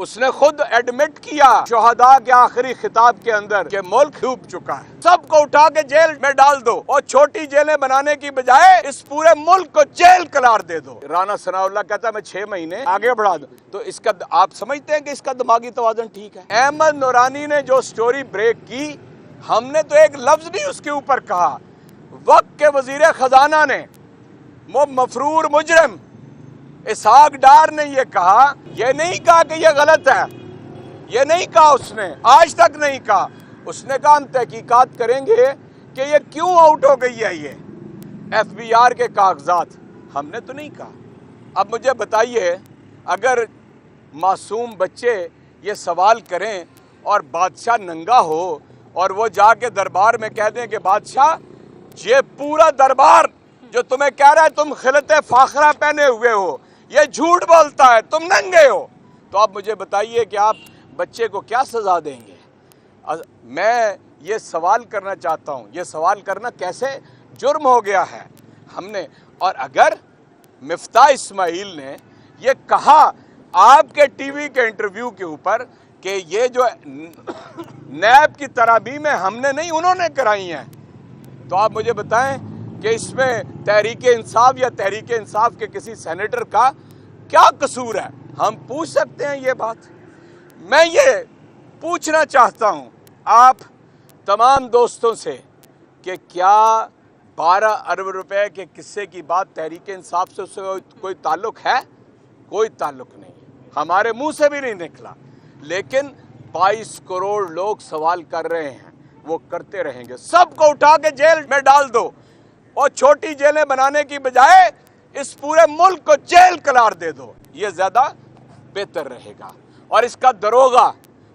اس نے خود ایڈمٹ کیا شہداء کے آخری خطاب کے اندر کہ ملک ڈوب چکا ہے، سب کو اٹھا کے جیل میں ڈال دو اور چھوٹی جیلیں بنانے کی بجائے اس پورے ملک کو جیل قرار دے دو۔ رانا ثناء اللہ کہتا ہے میں 6 مہینے آگے بڑھا دوں، تو اس کا آپ سمجھتے ہیں کہ اس کا دماغی توازن ٹھیک ہے؟ احمد نورانی نے جو سٹوری بریک کی، ہم نے تو ایک لفظ بھی اس کے اوپر کہا۔ وقت کے وزیر خزانہ نے مفرور مجرم اسحاق ڈار نے یہ کہا، یہ نہیں کہا کہ یہ غلط ہے، یہ نہیں کہا، اس نے آج تک نہیں کہا۔ اس نے کہا ہم تحقیقات کریں گے کہ یہ کیوں آؤٹ ہو گئی ہے، یہ ایف بی آر کے کاغذات، ہم نے تو نہیں کہا۔ اب مجھے بتائیے، اگر معصوم بچے یہ سوال کریں اور بادشاہ ننگا ہو اور وہ جا کے دربار میں کہہ دیں کہ بادشاہ یہ پورا دربار جو تمہیں کہہ رہا ہے تم خلعت فاخرہ پہنے ہوئے ہو، یہ جھوٹ بولتا ہے، تم ننگے ہو، تو آپ مجھے بتائیے کہ آپ بچے کو کیا سزا دیں گے؟ میں یہ سوال کرنا چاہتا ہوں، یہ سوال کرنا کیسے جرم ہو گیا ہے ہم نے؟ اور اگر مفتاح اسماعیل نے یہ کہا آپ کے ٹی وی کے انٹرویو کے اوپر کہ یہ جو نیب کی ترابیمیں ہم نے نہیں انہوں نے کرائی ہیں، تو آپ مجھے بتائیں کہ اس میں تحریک انصاف یا تحریک انصاف کے کسی سینیٹر کا کیا قصور ہے؟ ہم پوچھ سکتے ہیں یہ بات؟ میں یہ پوچھنا چاہتا ہوں آپ تمام دوستوں سے کہ کیا 12 ارب روپے کے قصے کی بات تحریک انصاف سے اس سے کوئی تعلق ہے؟ کوئی تعلق نہیں، ہمارے منہ سے بھی نہیں نکلا، لیکن 22 کروڑ لوگ سوال کر رہے ہیں، وہ کرتے رہیں گے۔ سب کو اٹھا کے جیل میں ڈال دو اور چھوٹی جیلیں بنانے کی بجائے اس پورے ملک کو جیل قرار دے دو، یہ زیادہ بہتر رہے گا۔ اور اس کا دروغہ،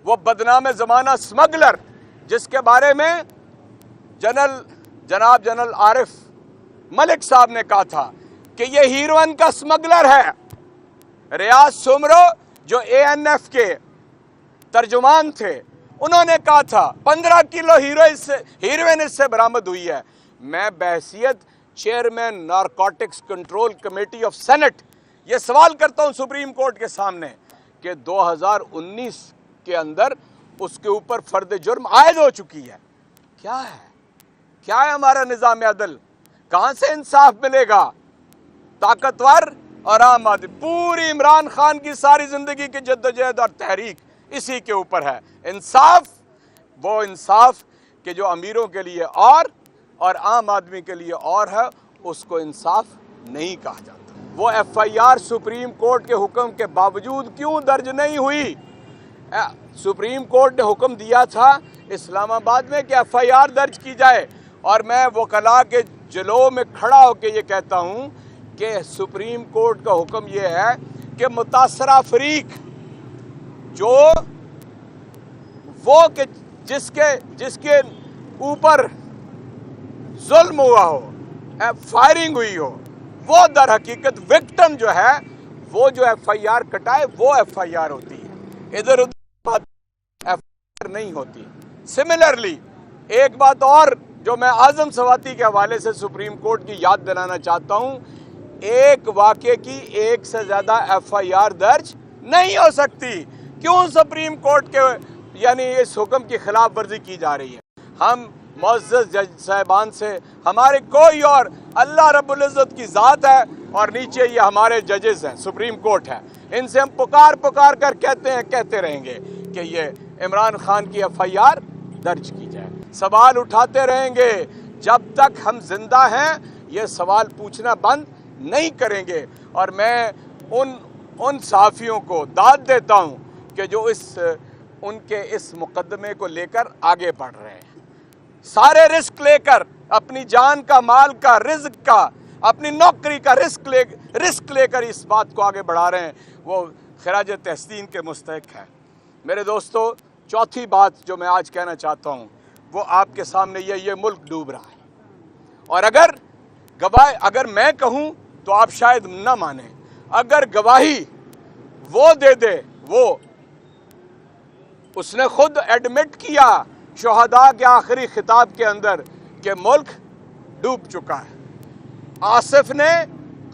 وہ بدنام زمانہ سمگلر جس کے بارے میں جناب جنرل عارف ملک صاحب نے کہا تھا کہ یہ ہیروئن کا سمگلر ہے، ریاض سمرو جو اے این ایف کے ترجمان تھے انہوں نے کہا تھا 15 کلو ہیروئن اس سے برآمد ہوئی ہے۔ میں بحیثیت chairman narcotics control committee of senate یہ سوال کرتا ہوں سپریم کورٹ کے سامنے کہ 2019 کے اندر اس کے اوپر فرد جرم عائد ہو چکی ہے، کیا ہے ہمارا نظام عدل؟ کہاں سے انصاف ملے گا؟ طاقتور اور عام آدمی، پوری عمران خان کی ساری زندگی کی جدوجہد اور تحریک اسی کے اوپر ہے۔ انصاف، وہ انصاف کہ جو امیروں کے لیے اور عام آدمی کے لیے اور ہے، اس کو انصاف نہیں کہا جاتا۔ وہ F I R supreme court کے حکم کے باوجود کیوں درج نہیں ہوئی؟ سپریم کورٹ نے حکم دیا تھا اسلام آباد میں کہ ایف آئی آر درج کی جائے، اور میں وکلاء کے جلو میں کھڑا ہو کے یہ کہتا ہوں کہ سپریم کورٹ کا حکم یہ ہے کہ متاثرہ فریق جو وہ کہ جس کے اوپر ظلم ہوا ہو، فائرنگ ہوئی ہو، وہ در حقیقت وکٹم جو ہے وہ جو ایف آئی آر کٹائے وہ ایف آئی آر ہوتی ہے، ادھر ادھر ایف آئی آر نہیں ہوتی۔ سملرلی ایک بات اور جو میں اعظم سواتی کے حوالے سے سپریم کورٹ کی یاد دلانا چاہتا ہوں، ایک واقعے کی ایک سے زیادہ ایف آئی آر درج نہیں ہو سکتی۔ کیوں سپریم کورٹ کے یعنی اس حکم کی خلاف ورزی کی جا رہی ہے؟ ہم معزز جج صاحبان سے ہمارے کوئی اور اللہ رب العزت کی ذات ہے اور نیچے یہ ہمارے ججز ہیں، سپریم کورٹ ہے، ان سے ہم پکار کر کہتے رہیں گے کہ یہ عمران خان کی ایف آئی آر درج کی جائے۔ سوال اٹھاتے رہیں گے جب تک ہم زندہ ہیں، یہ سوال پوچھنا بند نہیں کریں گے۔ اور میں ان صحافیوں کو داد دیتا ہوں کہ جو ان کے اس مقدمے کو لے کر آگے بڑھ رہے ہیں، سارے رسک لے کر، اپنی جان کا، مال کا، رزق کا، اپنی نوکری کا رسک لے کر اس بات کو آگے بڑھا رہے ہیں، وہ خراج تحسین کے مستحق ہے۔ میرے دوستو، چوتھی بات جو میں آج کہنا چاہتا ہوں وہ آپ کے سامنے یہ ملک ڈوب رہا ہے، اور اگر میں کہوں تو آپ شاید نہ مانیں، اگر گواہی وہ دے وہ اس نے خود ایڈمٹ کیا شہداء کے آخری خطاب کے اندر کہ ملک ڈوب چکا ہے۔ آصف نے،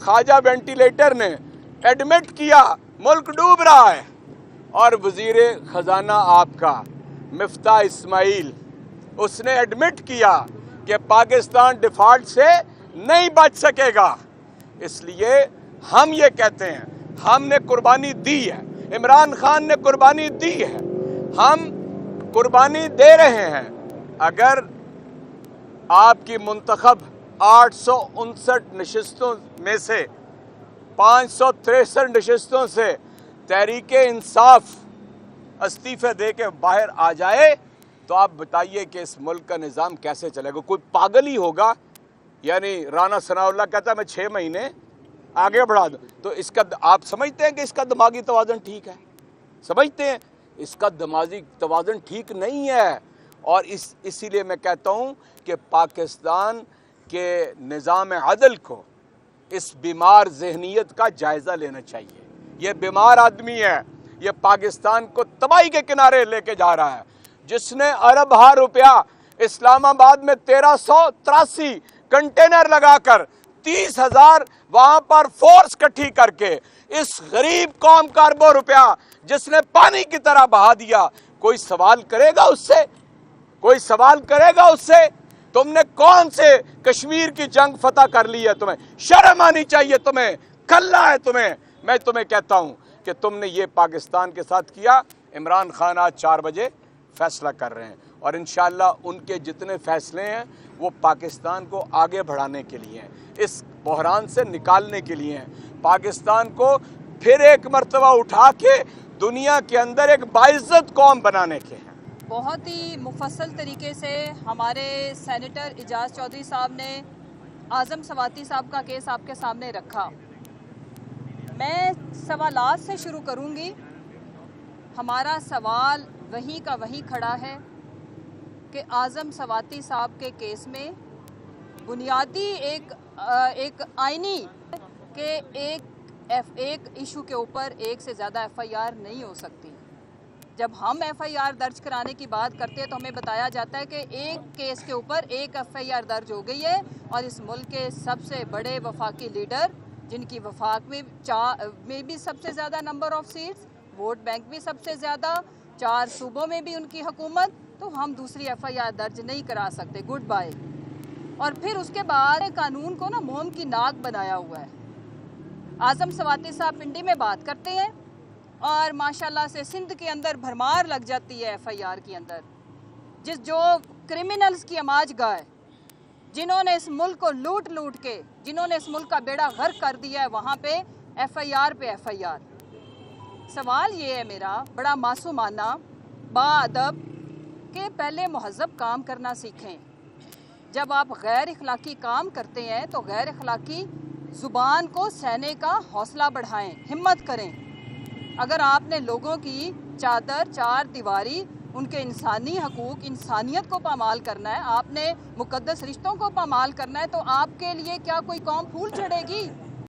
خواجہ وینٹیلیٹر نے ایڈمٹ کیا ملک ڈوب رہا ہے، اور وزیر خزانہ آپ کا مفتاح اسماعیل، اس نے ایڈمٹ کیا کہ پاکستان ڈیفالٹ سے نہیں بچ سکے گا۔ اس لیے ہم یہ کہتے ہیں، ہم نے قربانی دی ہے، عمران خان نے قربانی دی ہے، ہم قربانی دے رہے ہیں۔ اگر آپ کی منتخب 859 نشستوں میں سے 563 نشستوں سے تحریک انصاف استعفے دے کے باہر آ جائے تو آپ بتائیے کہ اس ملک کا نظام کیسے چلے گا؟ کوئی پاگل ہی ہوگا۔ یعنی رانا ثناء اللہ کہتا ہے میں 6 مہینے آگے بڑھا دوں، تو اس کا آپ سمجھتے ہیں کہ اس کا دماغی توازن ٹھیک ہے؟ سمجھتے ہیں اس کا دماغی توازن ٹھیک نہیں ہے۔ اور اسی لیے میں کہتا ہوں کہ پاکستان کے نظام عدل کو اس بیمار ذہنیت کا جائزہ لینا چاہیے۔ یہ بیمار آدمی ہے، یہ پاکستان کو تباہی کے کنارے لے کے جا رہا ہے، جس نے ارب ہا روپیہ اسلام آباد میں 1383 کنٹینر لگا کر 30,000 وہاں پر فورس کٹھی کر کے اس غریب قوم کا اربوں روپیہ جس نے پانی کی طرح بہا دیا، کوئی سوال کرے گا اس سے؟ کوئی سوال کرے گا اس سے؟ تم نے کون سے کشمیر کی جنگ فتح کر لی ہے؟ تمہیں شرم آنی چاہیے، تمہیں کھلا ہے تمہیں۔ میں تمہیں کہتا ہوں کہ تم نے یہ پاکستان کے ساتھ کیا۔ عمران خان آج 4 بجے فیصلہ کر رہے ہیں اور انشاءاللہ ان کے جتنے فیصلے ہیں وہ پاکستان کو آگے بڑھانے کے لیے ہیں، اس بحران سے نکالنے کے لیے ہیں، پاکستان کو پھر ایک مرتبہ اٹھا کے دنیا کے اندر ایک باعزت قوم بنانے کے ہیں۔ بہت ہی مفصل طریقے سے ہمارے سینیٹر اعجاز چودھری صاحب نے اعظم سواتی صاحب کا کیس آپ کے سامنے رکھا۔ میں سوالات سے شروع کروں گی۔ ہمارا سوال وہیں کا وہیں کھڑا ہے کہ اعظم سواتی صاحب کے کیس میں بنیادی ایک آئینی کہ ایک ایشو کے اوپر ایک سے زیادہ ایف آئی آر نہیں ہو سکتی۔ جب ہم ایف آئی آر درج کرانے کی بات کرتے ہیں تو ہمیں بتایا جاتا ہے کہ ایک کیس کے اوپر ایک ایف آئی آر درج ہو گئی ہے، اور اس ملک کے سب سے بڑے وفاقی لیڈر جن کی وفاق میں بھی سب سے زیادہ number of seats, vote bank بھی سب سے زیادہ، 4 صوبوں میں بھی ان کی حکومت، تو ہم دوسری ایف آئی آر درج نہیں کرا سکتے، گڈ بائے۔ اور پھر اس کے بعد قانون کو موم کی ناک بنایا ہوا ہے۔ اعظم سواتی صاحب پنڈی میں بات کرتے ہیں اور ماشاءاللہ سے سندھ کے اندر بھرمار لگ جاتی ہے ایف آئی آر کے اندر، جو کرمنلز کی اماج گاہ، جنہوں نے اس ملک کو لوٹ کے، جنہوں نے اس ملک کا بیڑا غرق کر دیا ہے، وہاں پہ ایف آئی آر پہ ایف آئی آر۔ سوال یہ ہے میرا بڑا معصومانہ با ادب کہ پہلے مہذب کام کرنا سیکھیں۔ جب آپ غیر اخلاقی کام کرتے ہیں تو غیر اخلاقی زبان کو سہنے کا حوصلہ بڑھائیں، ہمت کریں۔ اگر آپ نے لوگوں کی چادر 4 دیواری، ان کے انسانی حقوق، انسانیت کو پامال کرنا ہے، آپ نے مقدس رشتوں کو پامال کرنا ہے، تو آپ کے لیے کیا کوئی قوم پھول چڑھے گی؟